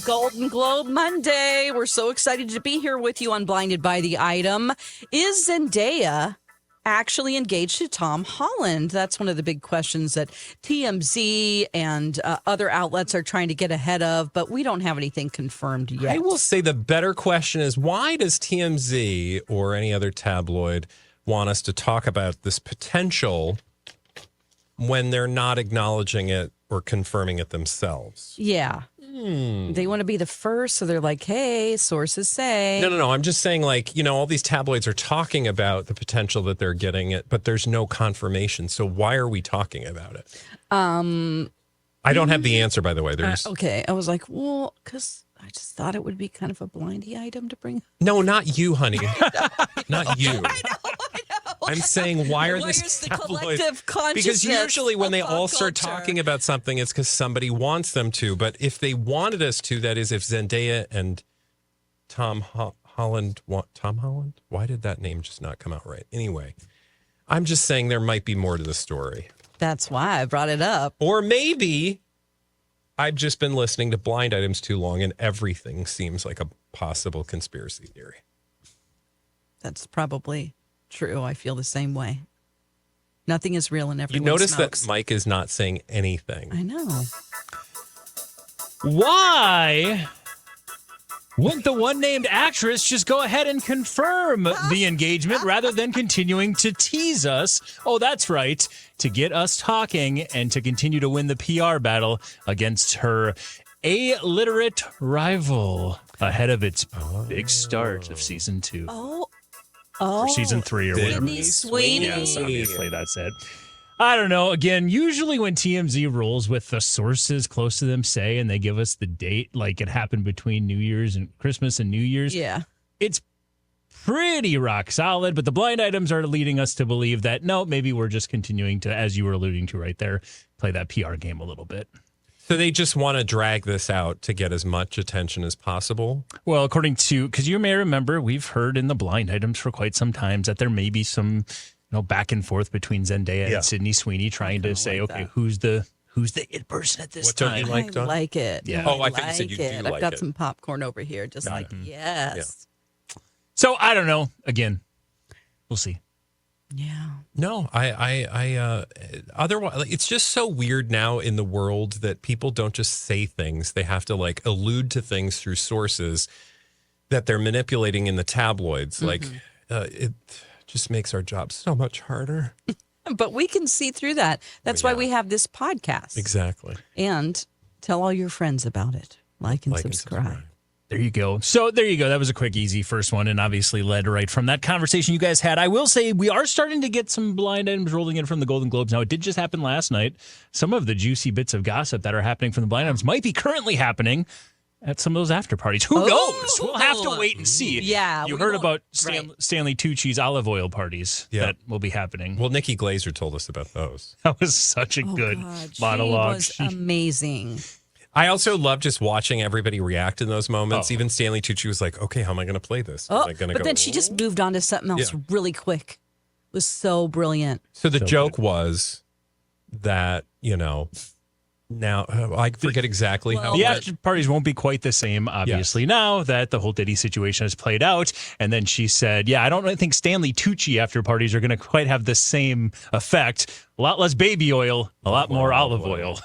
Golden Globe Monday. We're so excited to be here with you on Blinded by the Item. Is Zendaya actually engaged to Tom Holland? That's one of the big questions that TMZ and other outlets are trying to get ahead of, but we don't have anything confirmed yet. I will say the better question is, why does TMZ or any other tabloid want us to talk about this potential when they're not acknowledging it or confirming it themselves? Yeah. They want to be the first, so they're like, hey, sources say. No. I'm just saying, all these tabloids are talking about the potential that they're getting it, but there's no confirmation. So why are we talking about it? I don't have the answer, by the way. Okay. I was like, well, because I just thought it would be kind of a blindy item to bring. No, not you, honey. Not you. I know. I'm saying, why are these the tabloids? collective consciousness? Because usually when they of all pop start culture. talking about something, it's because somebody wants them to. But if they wanted us to, that is, if Zendaya and Tom Holland, why did that name just not come out right? Anyway, I'm just saying there might be more to the story. That's why I brought it up. Or maybe I've just been listening to Blind Items too long and everything seems like a possible conspiracy theory. That's probably true. I feel the same way. Nothing is real and everyone You notice smokes. that Mike is not saying anything. I know. Why wouldn't the one-named actress just go ahead and confirm the engagement rather than continuing to tease us? Oh, that's right. To get us talking and to continue to win the PR battle against her illiterate rival ahead of its big start of season 2. Oh, or season 3 or whatever. Sydney Sweeney. Yes, obviously that's it. I don't know. Again, usually when TMZ rolls with the sources close to them say, and they give us the date, like it happened between New Year's and Christmas and New Year's. Yeah. It's pretty rock solid, but the blind items are leading us to believe that, no, maybe we're just continuing to, as you were alluding to right there, play that PR game a little bit. So they just want to drag this out to get as much attention as possible? Well, according to, because you may remember, we've heard in the blind items for quite some time that there may be some, back and forth between Zendaya and Sydney Sweeney trying to say, like okay, that. who's the it person at this What don't time? you like, Dawn? I like it. Yeah. Oh, I think you said you do I've like got it. some popcorn over here. Just like, yes. So I don't know. Again, we'll see. Yeah. No, otherwise, it's just so weird now in the world that people don't just say things. They have to allude to things through sources that they're manipulating in the tabloids. It just makes our job so much harder. But we can see through that. That's why we have this podcast. Exactly. And tell all your friends about it. Like and subscribe. There you go. So there you go. That was a quick, easy first one and obviously led right from that conversation you guys had. I will say we are starting to get some blind items rolling in from the Golden Globes. Now, it did just happen last night. Some of the juicy bits of gossip that are happening from the blind items might be currently happening at some of those after parties. Who knows? We'll have to wait and see. Yeah. You heard about Stanley Tucci's olive oil parties that will be happening. Well, Nikki Glazer told us about those. That was such a good monologue. She was amazing. I also love just watching everybody react in those moments. Even Stanley Tucci was like, okay, how am I going to play this? Am I gonna but then she just moved on to something else really quick. It was so brilliant. So the joke was that, now I forget exactly how the after parties won't be quite the same, obviously, now that the whole Diddy situation has played out. And then she said, I don't really think Stanley Tucci after parties are going to quite have the same effect. A lot less baby oil, a lot more olive oil.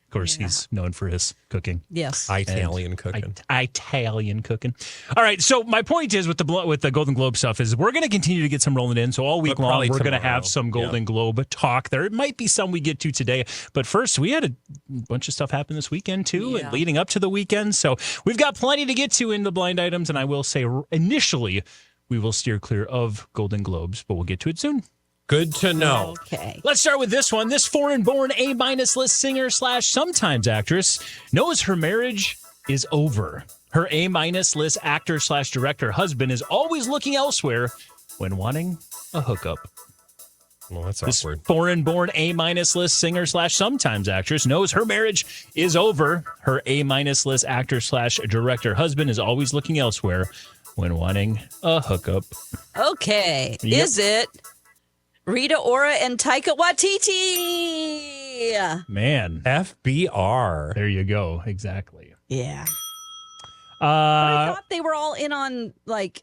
Of course, he's known for his cooking. Yes. Italian cooking. Italian cooking. All right. So my point is with the Golden Globe stuff is we're going to continue to get some rolling in. So all week long, we're going to have some Golden Globe talk. There might be some we get to today. But first, we had a bunch of stuff happen this weekend, too, and leading up to the weekend. So we've got plenty to get to in the blind items. And I will say initially, we will steer clear of Golden Globes, but we'll get to it soon. Good to know. Okay. Let's start with this one. This foreign-born A-list singer/sometimes actress knows her marriage is over. Her A-list actor/director husband is always looking elsewhere when wanting a hookup. Well, that's This awkward. foreign-born A-list singer/sometimes actress knows her marriage is over. Her A-list actor/director husband is always looking elsewhere when wanting a hookup. Okay. Yep. Is it Rita Ora and Taika Waititi? Man. FBR. There you go. Exactly. Yeah. But I thought they were all in on like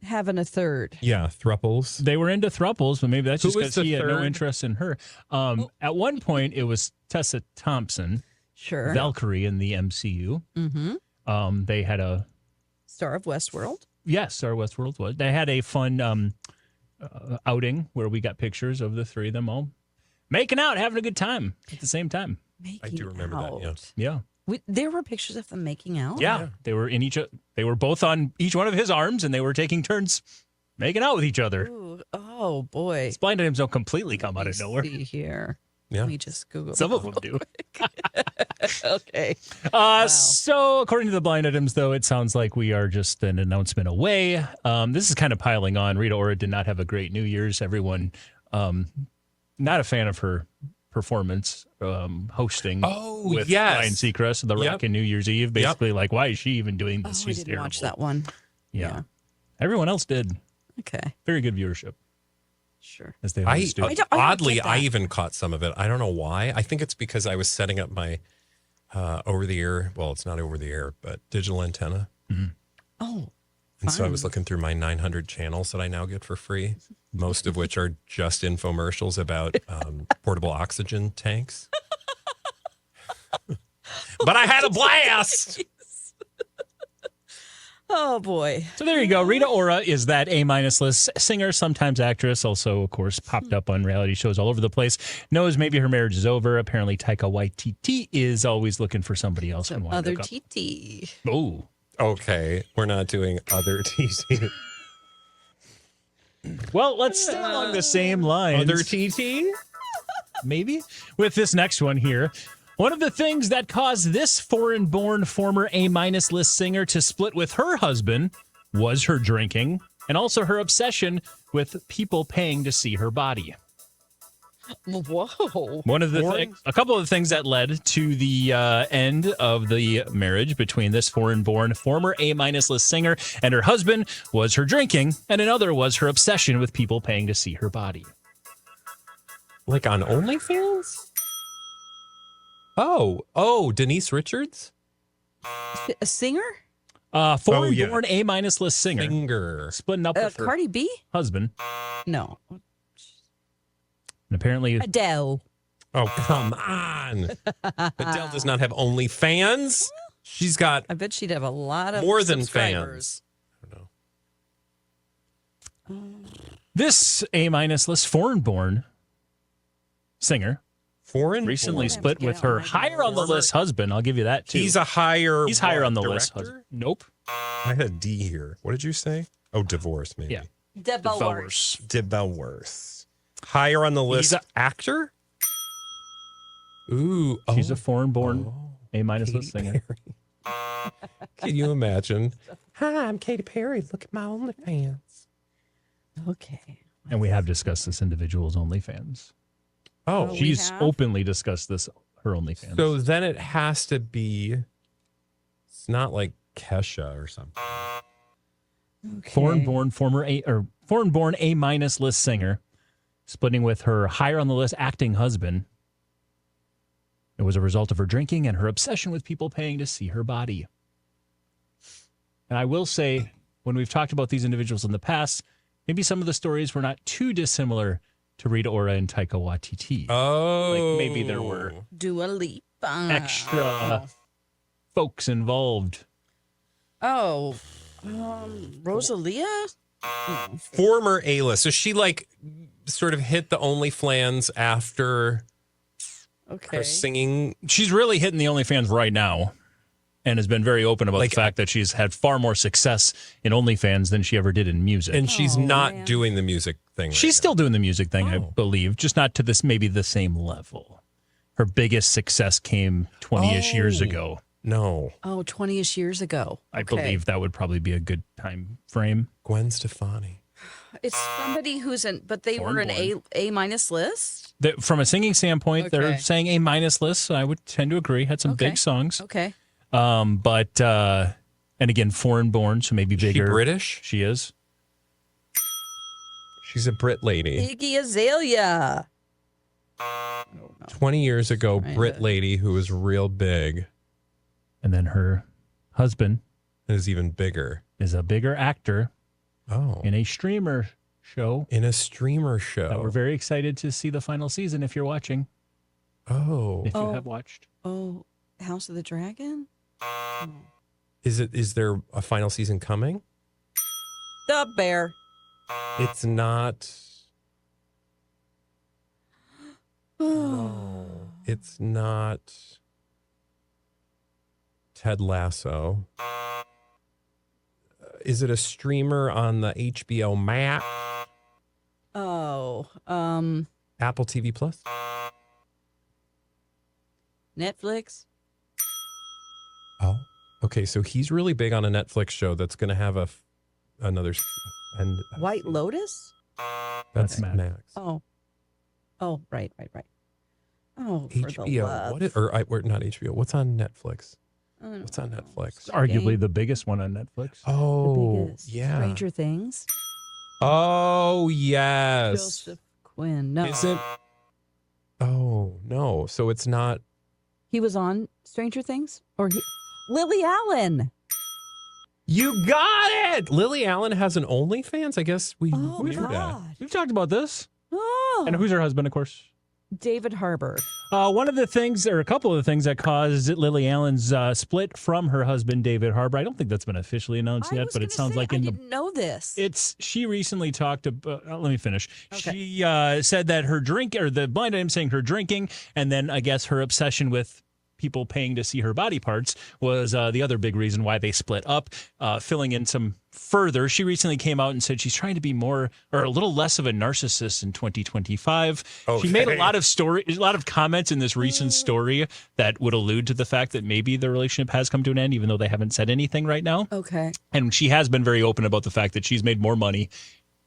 having a third. Yeah, thruples. They were into thruples, but maybe that's Who just was because the he had no third? interest in her. At one point, it was Tessa Thompson, Sure. Valkyrie in the MCU. Mm-hmm. They had a Star of Westworld. yes, our Westworld was. They had a fun outing where we got pictures of the three of them all making out, having a good time at the same time. I do remember that, yeah. Yeah. There were pictures of them making out. Yeah, they were in each. They were both on each one of his arms, and they were taking turns making out with each other. Ooh, oh boy. These blind items don't completely come out of nowhere. See here. Yeah. Let me just Google. Some of them do. Okay. So, according to the blind items, though, it sounds like we are just an announcement away. This is kind of piling on. Rita Ora did not have a great New Year's. Everyone, not a fan of her performance hosting with Ryan Seacrest and The Rock and New Year's Eve. Basically, like, why is she even doing this? I She's didn't terrible. watch that one. Yeah. Everyone else did. Okay. Very good viewership, Sure. as they always do. I don't Oddly, get that. I even caught some of it. I don't know why. I think it's because I was setting up my over-the-air, well, it's not over-the-air, but digital antenna. Oh. And so I fun. was looking through my 900 channels that I now get for free, most of which are just infomercials about portable oxygen tanks. But I had a blast. Oh boy. So there you go. Rita Ora is that A-minus list singer, sometimes actress, also, of course, popped up on reality shows all over the place. Knows maybe her marriage is over. Apparently, Taika Waititi is always looking for somebody else. and wanted to Other come. TT. Oh. Okay, we're not doing other TT. Well, let's stay along the same lines. Other TT? Maybe. With this next one here. One of the things that caused this foreign-born former A-minus list singer to split with her husband was her drinking and also her obsession with people paying to see her body. Whoa. One of the a couple of the things that led to the end of the marriage between this foreign-born former A-minus list singer and her husband was her drinking, and another was her obsession with people paying to see her body. Like on OnlyFans? Oh, Denise Richards? A singer? Foreign-born A-minus list singer. Splitting up with her Cardi B? husband. No. And apparently, Adele. Oh, come on. Adele does not have OnlyFans. She's got I bet she'd have a lot of more than subscribers. fans. I don't know. this A-minus list foreign-born singer Foreign recently born. split with her higher on the list husband. I'll give you that, too. He's higher on the list. director? Husband. Nope. I had a D here. What did you say? Oh, divorce, maybe. Yeah. Divorce. Divorce. Higher on the list. Actor? Ooh. She's a foreign-born A-minus list singer. Can you imagine? Hi, I'm Katy Perry. Look at my OnlyFans. Okay. And we have discussed this individual's OnlyFans. Oh, we She's have? openly discussed this, her OnlyFans. so then it has to be. It's not like Kesha or something. Okay. Foreign-born A-minus list singer, splitting with her higher on the list acting husband. It was a result of her drinking and her obsession with people paying to see her body. And I will say, when we've talked about these individuals in the past, maybe some of the stories were not too dissimilar to Rita Ora and Taika Waititi. Oh. Like maybe there were Dua Lipa. extra folks involved. Oh. Rosalia? Former A-list. So she like sort of hit the OnlyFans after Okay. her singing. She's really hitting the OnlyFans right now and has been very open about Like- the fact that she's had far more success in OnlyFans than she ever did in music. And she's Oh, not man. doing the music thing. She's still doing the music thing, I Oh. believe, just not to this maybe the same level. Her biggest success came 20-ish years Oh. ago. No. Oh, 20-ish years ago. I Okay. believe that would probably be a good time frame. Gwen Stefani. It's somebody who's in, but they were an A-minus list? From a singing standpoint, they're Okay. saying A-minus list. So I would tend to agree. Had some Okay. big songs. Okay. But, and again, foreign born, so maybe Is she bigger. British? She is. She's a Brit lady. Iggy Azalea. 20 years ago, Trying Brit to- lady who was real big. And then her husband, is even bigger. Is a bigger actor Oh. in a streamer show. In a streamer show. That we're very excited to see the final season if you're watching. Oh. If you have watched. Oh, House of the Dragon? Is there a final season coming? The Bear. It's not. No. It's not Ted Lasso. Is it a streamer on the HBO Max? Oh, Apple TV Plus? Netflix? Oh. Okay, so he's really big on a Netflix show that's going to have another. And White Lotus? That's Max. Oh, right. Oh, for the HBO. love. What is, or not HBO. What's on Netflix? What's on Netflix? It's arguably the biggest one on Netflix. Oh, the biggest. yeah. Stranger Things? Oh, yes. Joseph Quinn. No. Is it? Oh, no. So it's not. He was on Stranger Things? Lily Allen. You got it. Lily Allen has an OnlyFans. I guess we Oh, knew that. God. We've talked about this. Oh. And who's her husband, of course? David Harbour. One of the things, or a couple of the things that caused Lily Allen's split from her husband, David Harbour. I don't think that's been officially announced yet, but it sounds like I didn't know this. She recently talked about, let me finish. Okay. She said that her the blind item saying her drinking, and then I guess her obsession with people paying to see her body parts was the other big reason why they split up. Filling in some further, she recently came out and said she's trying to be more or a little less of a narcissist in 2025. Okay. She made a lot of comments in this recent story that would allude to the fact that maybe the relationship has come to an end, even though they haven't said anything right now. Okay. And she has been very open about the fact that she's made more money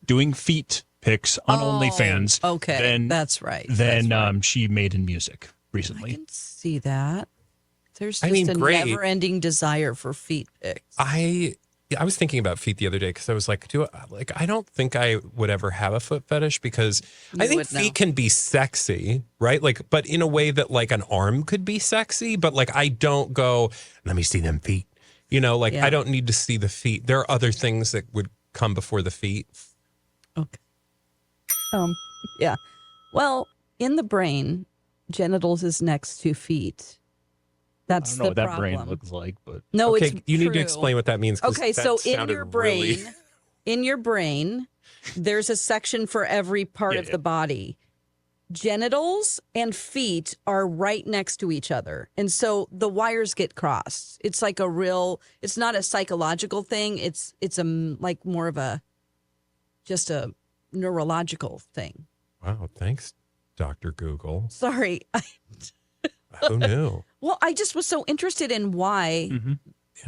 doing feet pics on OnlyFans. Okay, that's right. Than she made in music recently. I can see that. There's just a great. never-ending desire for feet pics. I was thinking about feet the other day because I was like, I don't think I would ever have a foot fetish because I think feet can be sexy, right? Like, but in a way that like an arm could be sexy, but like I don't go, let me see them feet. I don't need to see the feet. There are other things that would come before the feet. Okay. Yeah. Well, in the brain, genitals is next to feet. That's I don't know the what that problem. brain looks like, but no, Okay, it's you need to true. explain what that means. 'Cause Okay, that so in sounded your brain, really- in your brain, there's a section for every part of the body. Genitals and feet are right next to each other. And so the wires get crossed. It's like it's not a psychological thing. It's like more of just a neurological thing. Wow, thanks, Dr. Google. Sorry. Who knew? Well, I just was so interested in why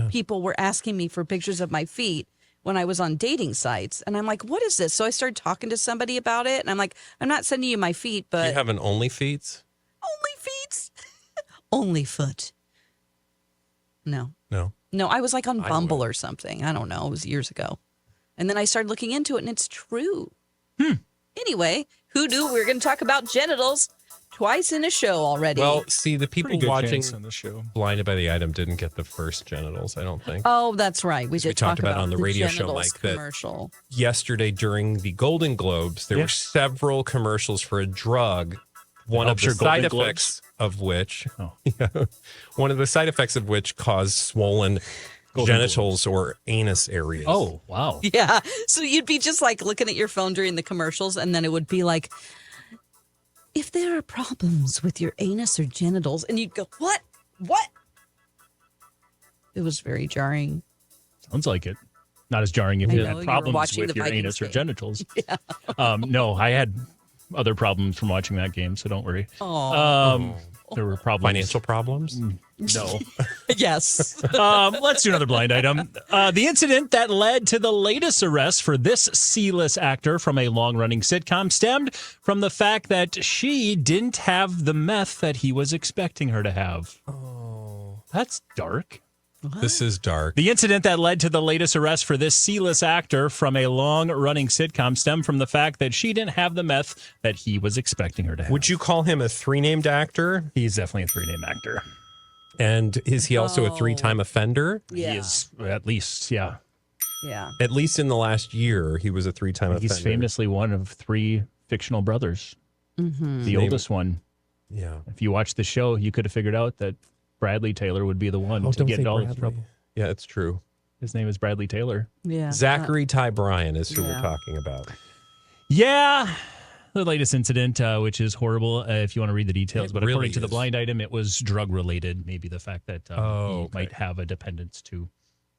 people were asking me for pictures of my feet when I was on dating sites. And I'm like, what is this? So I started talking to somebody about it. And I'm like, I'm not sending you my feet, but. You have an OnlyFeet? Only feet? Only foot. No. No. No, I was like on Bumble or something. I don't know. It was years ago. And then I started looking into it and it's true. Anyway, who knew we were going to talk about genitals twice in a show already? Well, see, the people pretty good watching chance on the show. Blinded by the Item didn't get the first genitals, I don't think. Oh, that's right. We did talked talk about on the radio show, genitals Mike, that commercial. Yesterday during the Golden Globes, there were several commercials for a drug. One of the side effects of which, one of the side effects of which caused swollen genitals or anus areas. Oh, wow. Yeah. So you'd be just like looking at your phone during the commercials, and then it would be like, if there are problems with your anus or genitals, and you'd go, what? What? It was very jarring. Sounds like it. Not as jarring if I you know, had you were problems watching with the your Vikings anus or game. genitals. No, I had other problems from watching that game, so don't worry. There were problems. Financial problems? No. Yes. Let's do another blind item. The incident that led to the latest arrest for this C-list actor from a long-running sitcom stemmed from the fact that she didn't have the meth that he was expecting her to have. Oh. That's dark. This is dark. The incident that led to the latest arrest for this C-list actor from a long-running sitcom stemmed from the fact that she didn't have the meth that he was expecting her to have. Would you call him a three-named actor? He's definitely a three-name actor. And is he also a 3-time offender? Yeah. He is, at least, yeah. Yeah. At least in the last year, he was a 3-time offender. He's famously one of 3 fictional brothers. Mm-hmm. The oldest one. Yeah. If you watch the show, you could have figured out that Bradley Taylor would be the one to get in all this trouble. Yeah, it's true. His name is Bradley Taylor. Yeah. Zachary Ty Bryan is who we're talking about. Yeah. The latest incident, which is horrible if you want to read the details. But really according to the is. blind item, it was drug-related. Maybe the fact that he might have a dependence to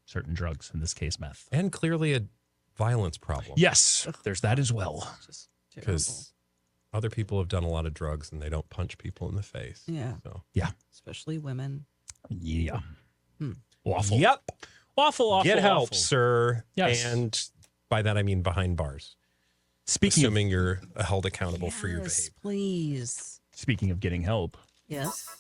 certain drugs, in this case, meth. And clearly a violence problem. Yes, there's that as well. Because other people have done a lot of drugs and they don't punch people in the face. Yeah. So. Yeah. Especially women. Yeah. Awful. Yep. Awful. Get help, awful. sir. Yes. And by that, I mean behind bars. Assuming you're held accountable for your behavior. Please. Speaking of getting help. Yes.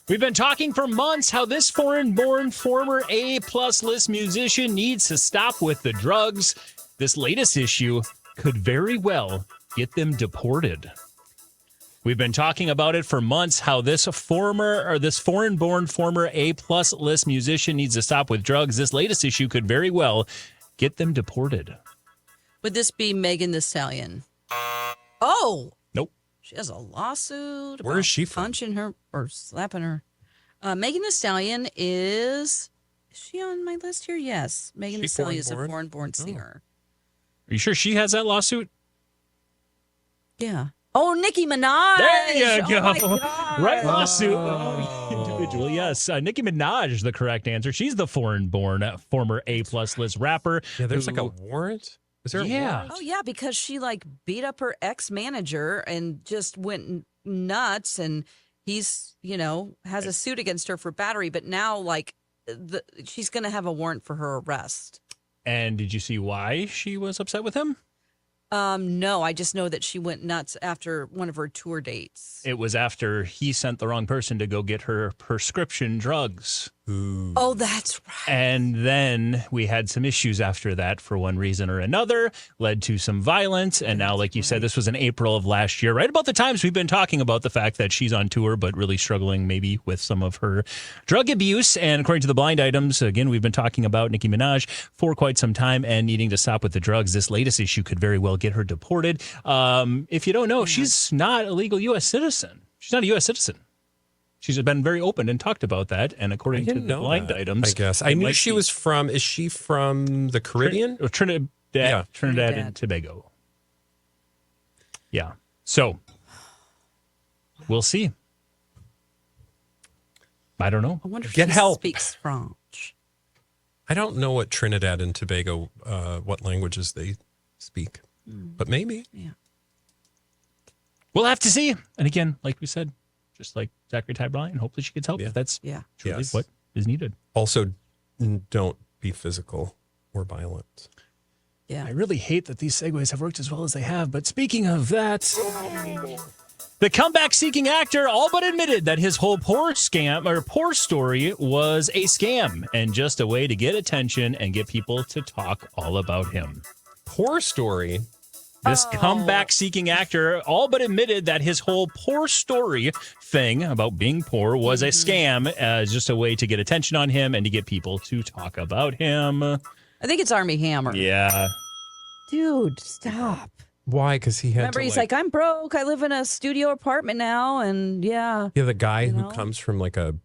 We've been talking for months how this foreign-born former A-plus list musician needs to stop with the drugs. This latest issue could very well get them deported. We've been talking about it for months, how this foreign-born former A-plus list musician needs to stop with drugs. This latest issue could very well get them deported. Would this be Megan Thee Stallion? Oh. Nope. She has a lawsuit. Where is she from? Punching her or slapping her. Megan Thee Stallion is she on my list here? Yes. Megan Thee Stallion is a foreign-born singer. Are you sure she has that lawsuit? Yeah. Oh, Nicki Minaj. There you go. Oh my God. Right lawsuit. Individual, yes. Nicki Minaj is the correct answer. She's the foreign-born former A-plus list rapper. Yeah, there's like a warrant. Is there a warrant? Oh, yeah, because she beat up her ex-manager and just went nuts, and he's, has a suit against her for battery, but now, she's going to have a warrant for her arrest. And did you see why she was upset with him? No, I just know that she went nuts after one of her tour dates. It was after he sent the wrong person to go get her prescription drugs. Ooh. Oh, that's right. And then we had some issues after that for one reason or another, led to some violence. And now, like you said, this was in April of last year, right about the times we've been talking about the fact that she's on tour, but really struggling maybe with some of her drug abuse. And according to the blind items, again, we've been talking about Nicki Minaj for quite some time and needing to stop with the drugs. This latest issue could very well get her deported. If you don't know, she's not a legal U.S. citizen. She's not a U.S. citizen. She's been very open and talked about that. And according to the blind items, I guess I knew she was from. Is she from the Caribbean? Trinidad and Tobago. Yeah. So we'll see. I don't know. I wonder if Get she help. speaks French. I don't know what Trinidad and Tobago, what languages they speak, but maybe. Yeah. We'll have to see. And again, like we said, just like Zachary Ty Bryan, hopefully she gets help if that's truly what is needed. Also, don't be physical or violent. Yeah. I really hate that these segues have worked as well as they have. But speaking of that, the comeback-seeking actor all but admitted that his whole poor story was a scam and just a way to get attention and get people to talk all about him. Poor story. This comeback-seeking actor all but admitted that his whole poor story thing about being poor was a scam, just a way to get attention on him and to get people to talk about him. I think it's Armie Hammer. Yeah. Dude, stop. Why? Because he had Remember, he's like, I'm broke. I live in a studio apartment now. And Yeah, the guy who comes from like a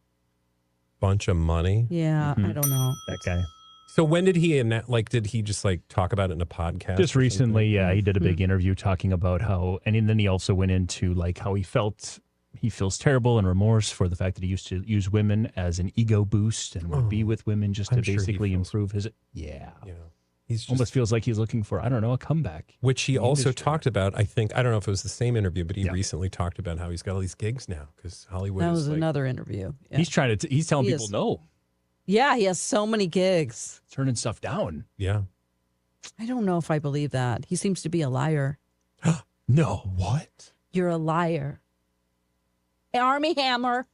bunch of money. Yeah, I don't know. That guy. So when did he, did he just talk about it in a podcast? Just recently, yeah, he did a big interview talking about how, and then he also went into how he feels terrible and remorse for the fact that he used to use women as an ego boost and would be with women just to basically improve his, He's just, almost feels like he's looking for, I don't know, a comeback. Which he also talked about, I think, I don't know if it was the same interview, but he recently talked about how he's got all these gigs now because Hollywood That was another interview. Yeah. He's he's telling people no. Yeah, he has so many gigs. Turning stuff down. Yeah. I don't know if I believe that. He seems to be a liar. No. What? You're a liar. Armie Hammer.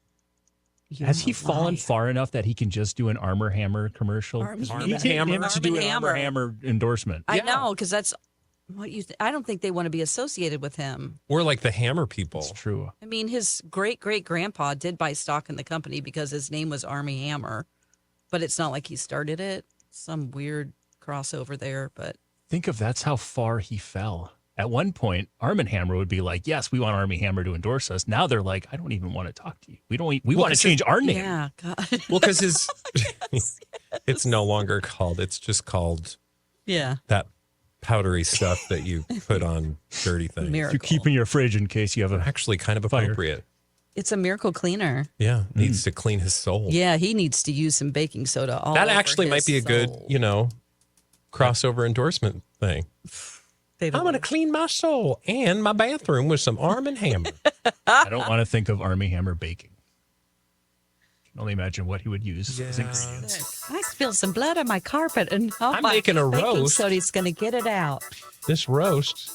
Has he fallen far enough that he can just do an Armor Hammer commercial? Armie Hammer to do an Armor Hammer endorsement. I know, because that's I don't think they want to be associated with him. Or like the Hammer people. It's true. I mean, his great-great-grandpa did buy stock in the company because his name was Army Hammer, but it's not like he started it. Some weird crossover there, but Think of that's how far he fell. At one point, Arm & Hammer would be like, yes, we want Army Hammer to endorse us. Now they're like, I don't even want to talk to you. We want to change our name. yeah, God. Well, because it's no longer called, it's just called Yeah. that powdery stuff that you put on dirty things. Miracle. You keep in your fridge in case you have a Actually, kind of Fire. appropriate. It's a miracle cleaner. Yeah, needs to clean his soul. Yeah, he needs to use some baking soda all That over actually his might be a good, soul. crossover endorsement thing. They don't I'm going to clean my soul and my bathroom with some Arm & Hammer. I don't want to think of Army Hammer baking. I can only imagine what he would use as ingredients. I spilled some blood on my carpet, and I'm making a baking roast. soda's going to get it out. This roast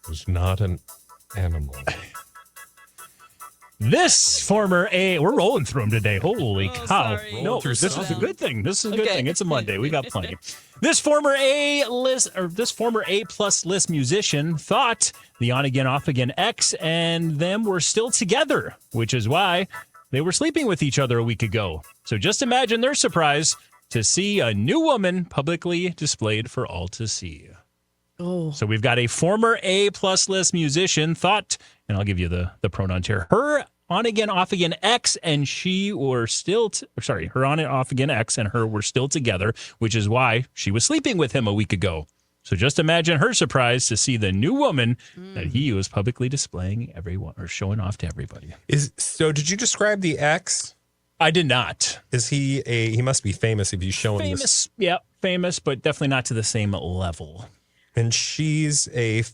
was not an animal. This former we're rolling through them today. Holy cow. sorry. No, through this some. is a good thing. This is a good Okay. thing. It's a Monday. We got plenty. This former A plus list musician thought the on again, off again ex and them were still together, which is why they were sleeping with each other a week ago. So just imagine their surprise to see a new woman publicly displayed for all to see. Oh, So we've got a former A plus list musician thought, and I'll give you the pronouns here. Her on again, off again ex, and she were still, her on and off again ex and her were still together, which is why she was sleeping with him a week ago. So just imagine her surprise to see the new woman that he was publicly displaying everyone or showing off to everybody. So did you describe the ex? I did not. Is he must be famous if he's showing this. Famous, yeah, famous, but definitely not to the same level. And she's a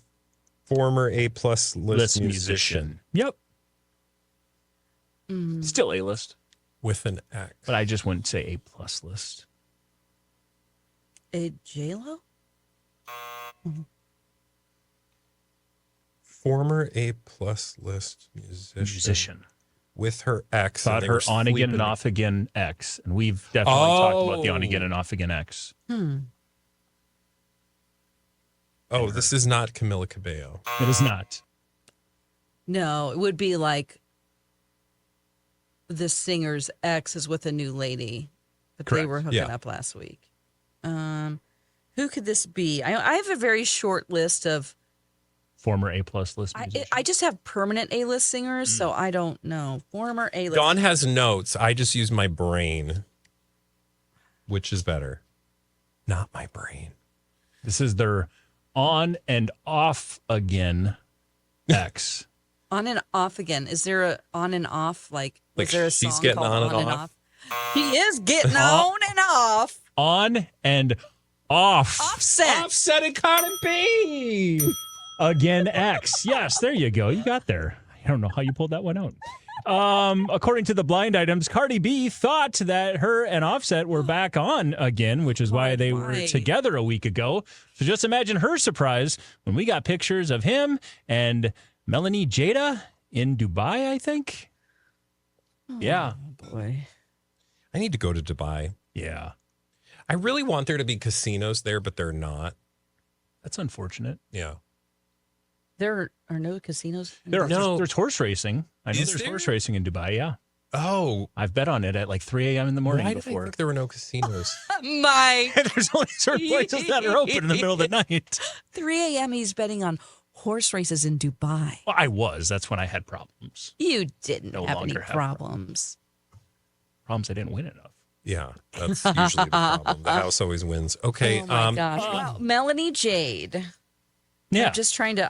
former A plus list musician Yep. Still A list, with an X. but I just wouldn't say A plus list. a J-Lo? Former A plus list musician with her ex. Thought and they her were on again sleeping- and off again ex. And we've definitely talked about the on again and off again ex. Oh, this is not Camila Cabello. It is not. No, it would be like the singer's ex is with a new lady, but they Correct. were hooking Yeah. up last week. Who could this be? I have a very short list of. Former A plus list musician. I just have permanent A-list singers, so I don't know. Former A-list. Dawn has notes. I just use my brain. Which is better? Not my brain. This is their on and off again ex. On and off again. Is there a on and off? Like Like is there a she's song getting called on and off? He is getting on and off. On and off Offset. Offset and Cardi B. again ex. Yes, there you go. You got there. I don't know how you pulled that one out. According to the blind items, Cardi B thought that her and Offset were back on again, which is why they were Why? together a week ago. So just imagine her surprise when we got pictures of him and Melanie Jada in Dubai, I think. Yeah. Boy. I need to go to Dubai. Yeah. I really want there to be casinos there, but they're not. That's unfortunate. Yeah. There are no casinos. in There's horse racing. I know Is there's there? horse racing in Dubai, yeah. Oh, I've bet on it at like 3 a.m. in the morning why did I before. think there were no casinos? My There's only certain places that are open in the middle of the night. 3 a.m. He's betting on horse races in Dubai. Well, I was. That's when I had problems. You didn't No have any longer have problems. Problems I didn't win enough. Yeah, that's usually the problem. The house always wins. Okay. Oh my gosh. Wow. Melanie Jade. Yeah.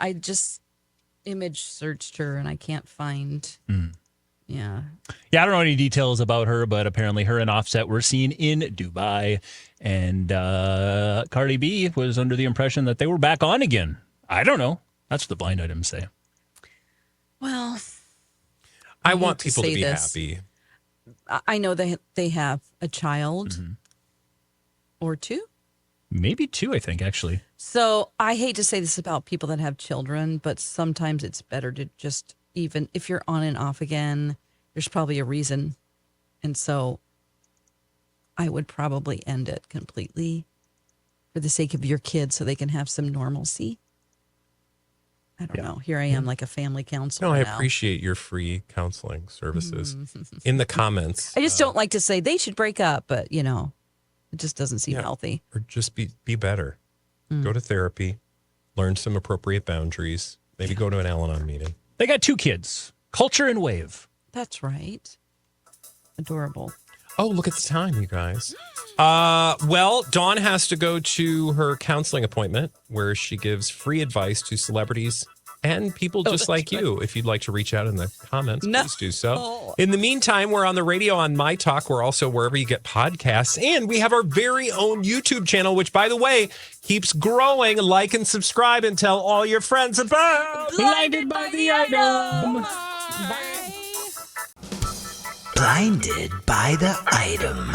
I just image searched her and I can't find. Yeah. Yeah, I don't know any details about her, but apparently her and Offset were seen in Dubai. And Cardi B was under the impression that they were back on again. I don't know. That's what the blind items say. Well, I want to people to say be this. happy. I know they have a child or two. Maybe 2, I think, actually. So I hate to say this about people that have children, but sometimes it's better to just, even if you're on and off again, there's probably a reason. And so I would probably end it completely for the sake of your kids so they can have some normalcy. I don't know. Here I am like a family counselor. No, I now. appreciate your free counseling services. In the comments. I just don't like to say they should break up, but it just doesn't seem healthy. Or just be better. Go to therapy, learn some appropriate boundaries, maybe go to an Al-Anon meeting. They got 2 kids, Culture and Wave. That's right. Adorable. Oh, look at the time, you guys. Well, Dawn has to go to her counseling appointment where she gives free advice to celebrities and people just like you. If you'd like to reach out in the comments, please do so. In the meantime, we're on the radio on MyTalk. We're also wherever you get podcasts. And we have our very own YouTube channel, which, by the way, keeps growing. Like and subscribe and tell all your friends about Blinded by the Item. Blinded by the Item.